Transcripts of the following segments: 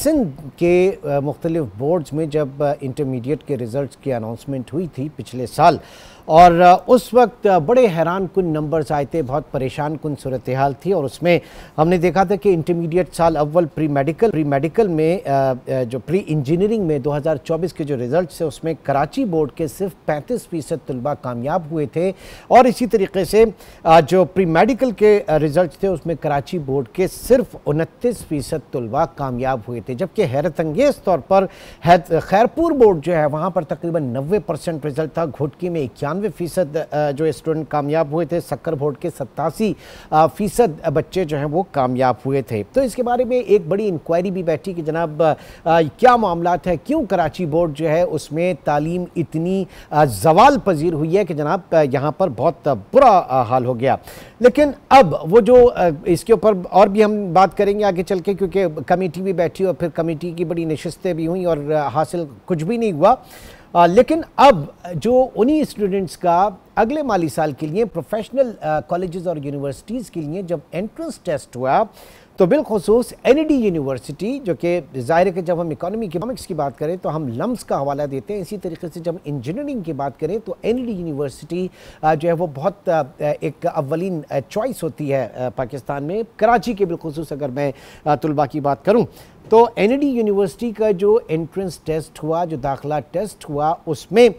सिंध के मुख्तलिफ बोर्ड्स में जब इंटरमीडिएट के रिज़ल्ट की अनाउंसमेंट हुई थी पिछले साल, और उस वक्त बड़े हैरान कुन नंबर्स आए थे, बहुत परेशान कुन सूरत हाल थी। और उसमें हमने देखा था कि इंटरमीडिएट साल अव्वल प्री मेडिकल में जो प्री इंजीनियरिंग में 2024 के जो रिज़ल्ट है उसमें कराची बोर्ड के सिर्फ 35% तलबा कामयाब हुए थे, और इसी तरीके से जो प्री मेडिकल के रिज़ल्ट थे उसमें कराची बोर्ड के सिर्फ 29% तलबा कामयाब हुए थे। जबकि हैरत अंगेज़ तौर पर खैरपुर बोर्ड जो है वहाँ पर तकरीबन 90% रिज़ल्ट था, घोटकी में 91% जो स्टूडेंट कामयाब हुए थे, सक्कर बोर्ड के 87% बच्चे जो हैं वो कामयाब हुए थे। तो इसके बारे में एक बड़ी इंक्वायरी भी बैठी कि जनाब क्या मामलात है, क्यों कराची बोर्ड जो है उसमें तालीम इतनी जवाल पजीर हुई है कि जनाब यहाँ पर बहुत बुरा हाल हो गया। लेकिन अब वो जो इसके ऊपर और भी हम बात करेंगे आगे चल के, क्योंकि कमेटी भी बैठी और फिर कमेटी की बड़ी नशिस्तें भी हुई और हासिल कुछ भी नहीं हुआ। लेकिन अब जो उन्हीं स्टूडेंट्स का अगले माली साल के लिए प्रोफेशनल कॉलेजेस और यूनिवर्सिटीज़ के लिए जब एंट्रेंस टेस्ट हुआ तो बिलखुसूस एनईडी यूनिवर्सिटी, जो कि ज़ाहिर है कि जब हम इकोनॉमिक्स की बात करें तो हम लम्स का हवाला देते हैं, इसी तरीके से जब इंजीनियरिंग की बात करें तो एनईडी यूनिवर्सिटी जो है वो बहुत एक अव्वलीन चॉइस होती है पाकिस्तान में। कराची के बिलखुसूस अगर मैं तलबा की बात करूँ तो एनईडी यूनिवर्सिटी का जो एंट्रेंस टेस्ट हुआ, जो दाखिला टेस्ट हुआ, उसमें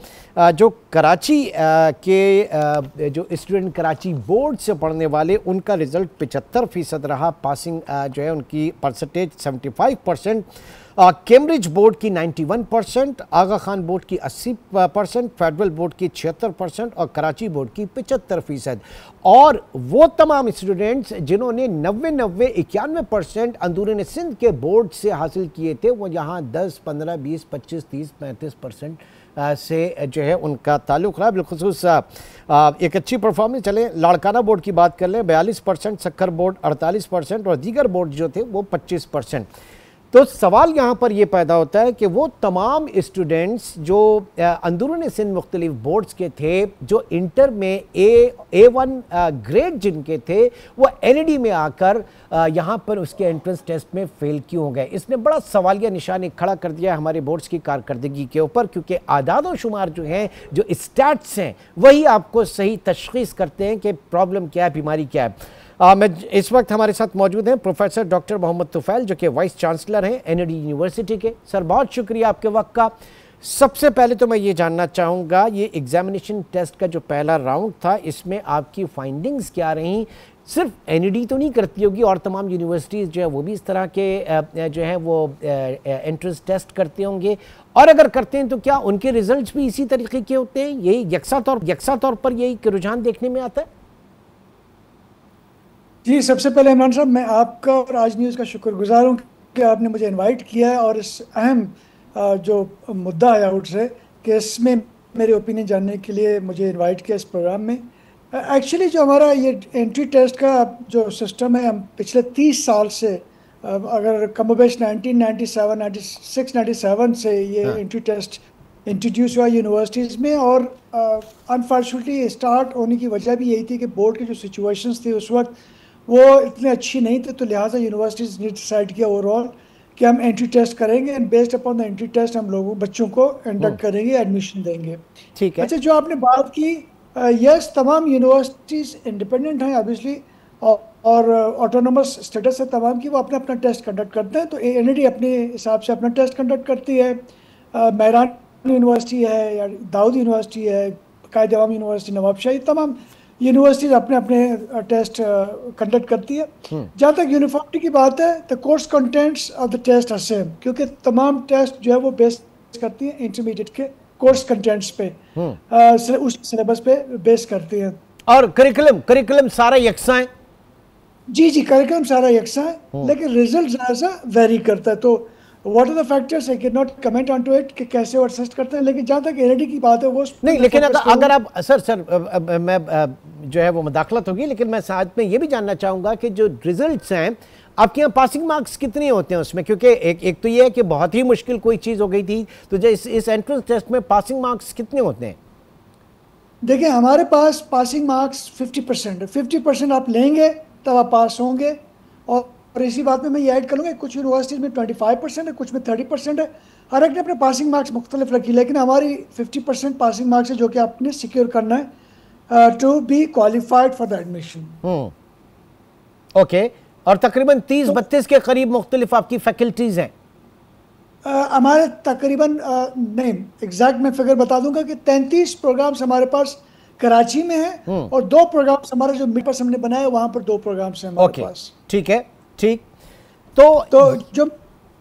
जो कराची के जो स्टूडेंट कराची बोर्ड से पढ़ने वाले उनका रिज़ल्ट 75% रहा, पासिंग जो है उनकी परसेंटेज 75%, कैम्ब्रिज बोर्ड की 91%, आगा खान बोर्ड की 80%, फेडरल बोर्ड की 76% और कराची बोर्ड की 75%। और वो तमाम स्टूडेंट्स जिन्होंने 91% अंदरूनी सिंध के बोर्ड से हासिल किए थे वो यहाँ 10, 15, 20, 25, 30, 35% से जो है उनका ताल्लुक़ रहा। बिलखुसूस एक अच्छी परफॉर्मेंस चले लाड़काना बोर्ड की बात कर लें 42%, सक्कर बोर्ड 48% और दीगर बोर्ड जो थे वो 25%। तो सवाल यहाँ पर यह पैदा होता है कि वो तमाम स्टूडेंट्स जो अंदरूनी सिंध मुख्तलिफ बोर्ड्स के थे, जो इंटर में A1 ग्रेड जिनके थे, वो एनईडी में आकर यहाँ पर उसके एंट्रेंस टेस्ट में फेल क्यों हो गए। इसने बड़ा सवालिया निशान खड़ा कर दिया हमारे बोर्ड्स की कारकर्दगी के ऊपर, क्योंकि आदाद व शुमार जो हैं, जो स्टैट्स हैं, वही आपको सही तशख़ीस करते हैं कि प्रॉब्लम क्या है, बीमारी क्या है। मैं इस वक्त हमारे साथ मौजूद हैं प्रोफेसर डॉक्टर मोहम्मद तुफैल, जो कि वाइस चांसलर हैं एनईडी यूनिवर्सिटी के। सर बहुत शुक्रिया आपके वक्त का। सबसे पहले तो मैं ये जानना चाहूँगा, ये एग्जामिनेशन टेस्ट का जो पहला राउंड था इसमें आपकी फाइंडिंग्स क्या रहीं? सिर्फ एनईडी तो नहीं करती होगी, और तमाम यूनिवर्सिटीज़ जो है वो भी इस तरह के जो है वो एंट्रेंस टेस्ट करते होंगे, और अगर करते हैं तो क्या उनके रिजल्ट्स भी इसी तरीके के होते हैं? यही यकसा तौर पर यही रुझान देखने में आता है? जी, सबसे पहले इमरान साहब, मैं आपका और आज न्यूज़ का शुक्रगुजार हूँ कि आपने मुझे इनवाइट किया है और इस अहम जो मुद्दा है आउट से कि इसमें मेरे ओपिनियन जानने के लिए मुझे इनवाइट किया इस प्रोग्राम में। एक्चुअली जो हमारा ये एंट्री टेस्ट का जो सिस्टम है, हम पिछले 30 साल से अगर कमोबेश 1997, 96, 97 से ये एंट्री टेस्ट इंट्रोड्यूस हुआ यूनिवर्सिटीज़ में, और अनफॉर्चुनेटली स्टार्ट होने की वजह भी यही थी कि बोर्ड की जो सिचुएशंस थी उस वक्त वो इतनी अच्छी नहीं थी, तो लिहाजा यूनिवर्सिटीज़ ने डिसाइड किया ओवरऑल कि हम एंट्री टेस्ट करेंगे and based upon the entry test हम लोगों बच्चों को इंडक्ट करेंगे, एडमिशन देंगे। ठीक है। अच्छा, जो आपने बात की, यस, तमाम यूनिवर्सिटीज़ इंडिपेंडेंट हैं ऑब्वियसली और ऑटोनोमस स्टेटस है तमाम की, वो अपना अपना टेस्ट कंडक्ट करते हैं। तो एनईडी अपने हिसाब से अपना टेस्ट कंडक्ट करती है, मेहरान यूनिवर्सिटी है या दाऊद यूनिवर्सिटी है, कायद अवाम यूनिवर्सिटी, नवाबशाही, तमाम यूनिवर्सिटीज़ अपने अपने टेस्ट कंडक्ट करती है। जहाँ तक यूनिफॉर्मिटी की बात है, the course contents of the test are same, क्योंकि तमाम टेस्ट जो है वो बेस करती है इंटरमीडिएट के कोर्स कंटेंट्स पे, उस सिलेबस पे बेस करती है। और करिकुलम सारा यकसा है? जी, करिकुलम सारा यकसा है, लेकिन रिजल्ट ज़रा सा वेरी करता है। तो what are the factors, I can not comment on to it कि कैसे वो असेस करते हैं, लेकिन जहाँ तक एनईडी की बात है वो नहीं। लेकिन अगर आप सर मैं जो है वो मुदाखलत होगी, लेकिन मैं साथ में ये भी जानना चाहूँगा कि जो रिजल्ट्स हैं आपके यहाँ पासिंग मार्क्स कितने होते हैं उसमें? क्योंकि एक तो ये है कि बहुत ही मुश्किल कोई चीज़ हो गई थी, तो जो इस एंट्रेंस टेस्ट में पासिंग मार्क्स कितने होते हैं? देखिए, हमारे पास पासिंग मार्क्स 50% है। 50% आप लेंगे तब आप पास होंगे, और और इसी बात में मैं ये ऐड करूँगा, कुछ यूनिवर्सिटीज़ में 25% है, कुछ में 30% है। हर एक ने अपने पासिंग मार्क्स मुख्तलिफ रखी, लेकिन हमारी 50% पासिंग मार्क्स है जो कि आपने सिक्योर करना है to be qualified for the admission. Okay, और तकरीबन 30-32 तो के करीब मुख्तलिफ आपकी फैकल्टीज हैं। हमारे तकरीबन नहीं, एग्जैक्ट मैं फिगर बता दूंगा कि 33 प्रोग्राम्स हमारे पास कराची में है और 2 प्रोग्राम्स हमारे जो मिड पास हमने बनाए वहां पर 2 प्रोग्राम्स हैं हमारे पास। ठीक है, ठीक। तो जो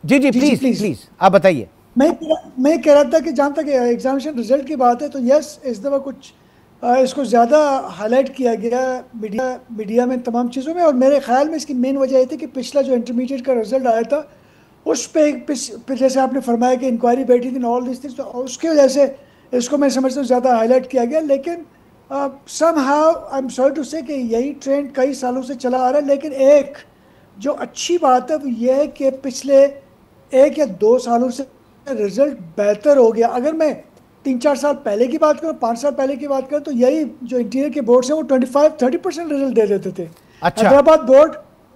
जी जी प्लीज प्लीज आप बताइए। मैं कह रहा था कि जहाँ तक एग्जामिनेशन रिजल्ट की बात है तो यस, इस दफ़ा कुछ इसको ज़्यादा हाईलाइट किया गया मीडिया में, तमाम चीज़ों में। और मेरे ख्याल में इसकी मेन वजह ये थी कि पिछला जो इंटरमीडिएट का रिजल्ट आया था उस पर जैसे आपने फरमाया कि इंक्वायरी बैठी थी ऑल दिस थिंग्स, तो उसकी वजह से इसको मैं समझता हूँ ज़्यादा हाईलाइट किया गया। लेकिन somehow I am sorry to say कि यही ट्रेंड कई सालों से चला आ रहा है। लेकिन एक जो अच्छी बात है वो ये है कि पिछले 1 या 2 सालों से रिजल्ट बेहतर हो गया। अगर मैं 3-4 साल पहले की बात करूँ, 5 साल पहले की बात करूँ, तो यही जो इंटीरियर के बोर्ड्स हैं वो 25-30% रिजल्ट दे देते थे। अच्छा। हैदराबाद बोर्ड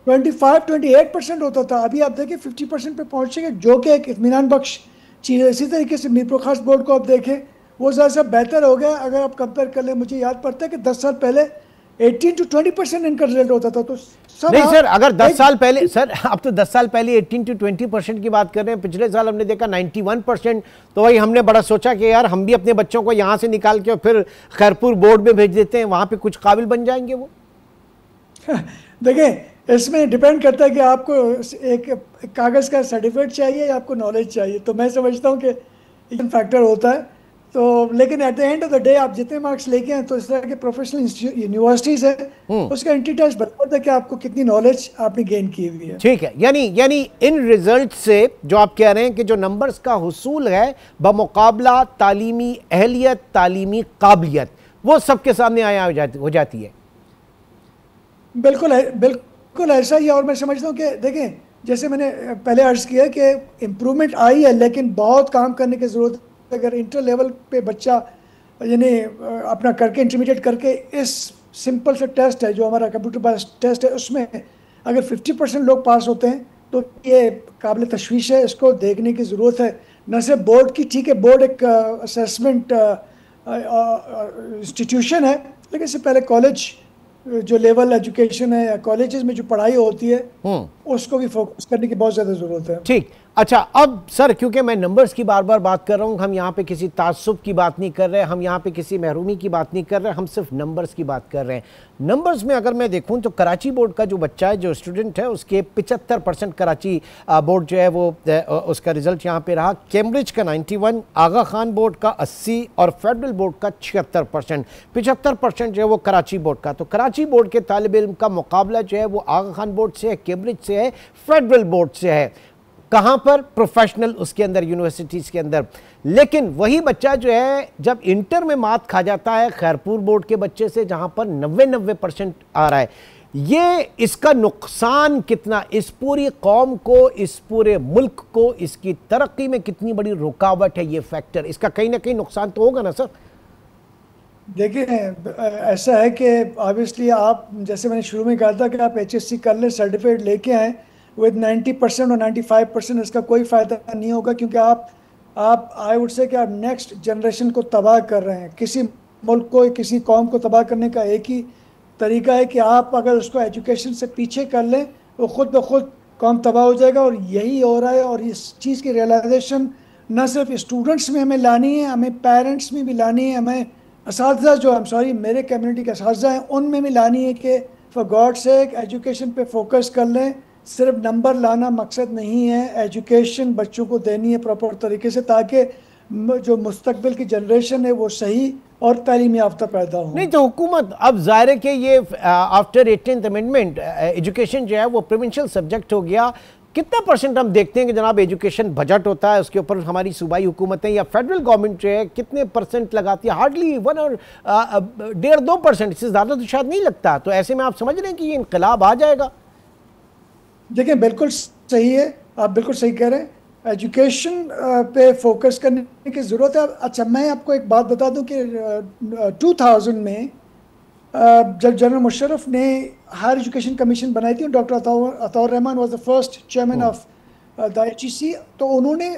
25-28% होता था, अभी आप देखिए 50% पे पहुंचेंगे, जो कि एक इत्मीनान बख्श चीज़ है। इसी तरीके से मीरपुर खास बोर्ड को आप देखें, वो ज़्यादा बेहतर हो गया। अगर आप कंपेयर कर लें, मुझे याद पड़ता है कि 10 साल पहले 18-20% इनका रिजल्ट होता था। तो नहीं सर, अगर 10 साल पहले, सर आप तो 10 साल पहले 18-20% की बात कर रहे हैं, पिछले साल हमने देखा 91%। तो वही हमने बड़ा सोचा कि यार हम भी अपने बच्चों को यहाँ से निकाल के और फिर खैरपुर बोर्ड में भेज देते हैं, वहाँ पे कुछ काबिल बन जाएंगे वो। देखिए, इसमें डिपेंड करता है कि आपको एक कागज़ का सर्टिफिकेट चाहिए या आपको नॉलेज चाहिए। तो मैं समझता हूँ कि एक फैक्टर होता है। तो लेकिन at the end of the day आप जितने मार्क्स लेके हैं, तो इस तरह के प्रोफेशनल यूनिवर्सिटीज़ है उसका एंट्री टेस्ट बताता है कि आपको कितनी नॉलेज आपने गेन की हुई है। ठीक है, यानी इन रिजल्ट से जो आप कह रहे हैं कि जो नंबर्स का हुसूल है बमुकाबला तालीमी अहलियत, तालीमी काबिलियत, वो सबके सामने आया हो जाती है। बिल्कुल ऐसा ही है। और मैं समझता हूँ कि देखें, जैसे मैंने पहले अर्ज किया कि इम्प्रूवमेंट आई है, लेकिन बहुत काम करने की ज़रूरत है। अगर इंटर लेवल पे बच्चा यानी अपना करके इंटरमीडिएट करके इस सिंपल सा टेस्ट है जो हमारा कंप्यूटर बेस्ड टेस्ट है, उसमें अगर 50% लोग पास होते हैं तो ये काबिल तशवीश है। इसको देखने की ज़रूरत है, न सिर्फ बोर्ड की। ठीक है, बोर्ड एक असेसमेंट इंस्टीट्यूशन है, लेकिन इससे पहले कॉलेज जो लेवल एजुकेशन है या कॉलेजेस में जो पढ़ाई होती है उसको भी फोकस करने की बहुत ज़्यादा ज़रूरत है। ठीक। अच्छा, अब सर क्योंकि मैं नंबर्स की बार बार बात कर रहा हूं, हम यहाँ पे किसी तासुब की बात नहीं कर रहे, हम यहाँ पे किसी महरूमी की बात नहीं कर रहे, हम सिर्फ नंबर्स की बात कर रहे हैं। नंबर्स में अगर मैं देखूं तो कराची बोर्ड का जो बच्चा है, जो स्टूडेंट है, उसके 75% कराची बोर्ड जो है वो उसका रिजल्ट यहाँ पे रहा। कैम्ब्रिज का 91, आगा खान बोर्ड का 80 और फेडरल बोर्ड का 76%। 75% जो है वो कराची बोर्ड का। तो कराची बोर्ड के तालिब इल्म का मुकाबला जो है वो आगा खान बोर्ड से है, कैम्ब्रिज से है, फेडरल बोर्ड से है। कहां पर? प्रोफेशनल उसके अंदर, यूनिवर्सिटीज के अंदर। लेकिन वही बच्चा जो है जब इंटर में मात खा जाता है खैरपुर बोर्ड के बच्चे से, जहां पर 90% आ रहा है, ये इसका नुकसान कितना इस पूरी कौम को, इस पूरे मुल्क को, इसकी तरक्की में कितनी बड़ी रुकावट है ये फैक्टर? इसका कहीं ना कहीं नुकसान तो होगा ना सर? देखिए, ऐसा है कि ऑब्वियसली आप, जैसे मैंने शुरू में कहा था कि आप HSC कर लें, सर्टिफिकेट लेके आए विद 90% और 95%, इसका कोई फ़ायदा नहीं होगा, क्योंकि आप आई वुड से कि आप नेक्स्ट जनरेशन को तबाह कर रहे हैं। किसी मुल्क को, किसी कौम को तबाह करने का एक ही तरीका है कि आप अगर उसको एजुकेशन से पीछे कर लें तो ख़ुद ब खुद कौम तबाह हो जाएगा। और यही हो रहा है। और इस चीज़ की रियलाइजेशन न सिर्फ स्टूडेंट्स में हमें लानी है, हमें पेरेंट्स में भी लानी है, हमें असातिज़ा जो मेरे कम्युनिटी के असातिज़ा हैं उनमें भी लानी है कि फॉर गॉड सेक एजुकेशन पे फोकस कर लें। सिर्फ नंबर लाना मकसद नहीं है, एजुकेशन बच्चों को देनी है प्रॉपर तरीके से, ताकि जो मुस्तकबिल की जनरेशन है वो सही और तालीम याफ्ता पैदा हो। नहीं तो हुकूमत अब ज़ाहिर है कि ये आफ्टर 18th अमेंडमेंट एजुकेशन जो है वो प्रोविंशियल सब्जेक्ट हो गया। कितना % हम देखते हैं कि जनाब एजुकेशन बजट होता है, उसके ऊपर हमारी सूबाई हुकूमतें या फेडरल गवर्नमेंट जो है कितने % लगाती है? हार्डली 1 और 1.5-2%, इससे ज़्यादा तो शायद नहीं लगता। तो ऐसे में आप समझ रहे हैं कि ये इनकलाब आ जाएगा? देखिए, बिल्कुल सही है, आप बिल्कुल सही कह रहे हैं। एजुकेशन पे फोकस करने की ज़रूरत है। अच्छा, मैं आपको एक बात बता दूं कि 2000 में जब जनरल मुशर्रफ ने हायर एजुकेशन कमीशन बनाई थी, doctor Ataur Rahman was the first chairman of the HEC, तो उन्होंने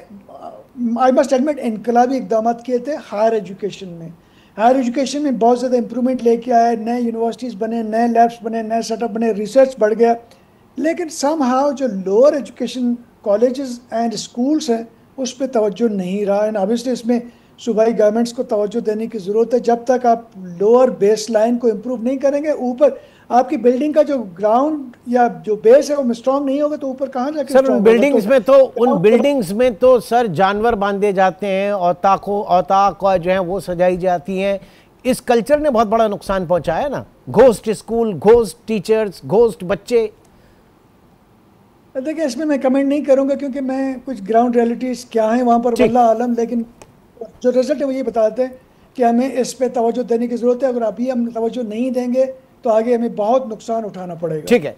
आई मस्ट एडमिट इनकलाबी इकदाम किए थे हायर एजुकेशन में। हायर एजुकेशन में बहुत ज़्यादा इंप्रूवमेंट लेके आए, नए यूनिवर्सिटीज़ बने, नए लैब्स बने, नए सेटअप बने, रिसर्च बढ़ गया। लेकिन समहाउ जो lower education colleges and schools हैं उस पर तवज्जो नहीं रहा। एंड ऑब्वियसली इसमें सूबाई गवर्नमेंट्स को तवज्जो देने की ज़रूरत है। जब तक आप लोअर बेस लाइन को इम्प्रूव नहीं करेंगे, ऊपर आपकी बिल्डिंग का जो ग्राउंड या जो बेस है वो स्ट्रांग नहीं होगा, तो ऊपर कहाँ जाके सर उन बिल्डिंग्स में तो सर जानवर बांधे जाते हैं, औताक जो है वो सजाई जाती हैं। इस कल्चर ने बहुत बड़ा नुकसान पहुंचाया ना, ghost school, ghost teachers, ghost बच्चे। देखिए इसमें मैं कमेंट नहीं करूंगा क्योंकि मैं कुछ ग्राउंड रियलिटीज क्या है वहाँ पर वल्लाह आलम, लेकिन जो रिजल्ट है वो ये बताते हैं कि हमें इस पे तवज्जो देने की ज़रूरत है। अगर अभी हम तवज्जो नहीं देंगे तो आगे हमें बहुत नुकसान उठाना पड़ेगा। ठीक है।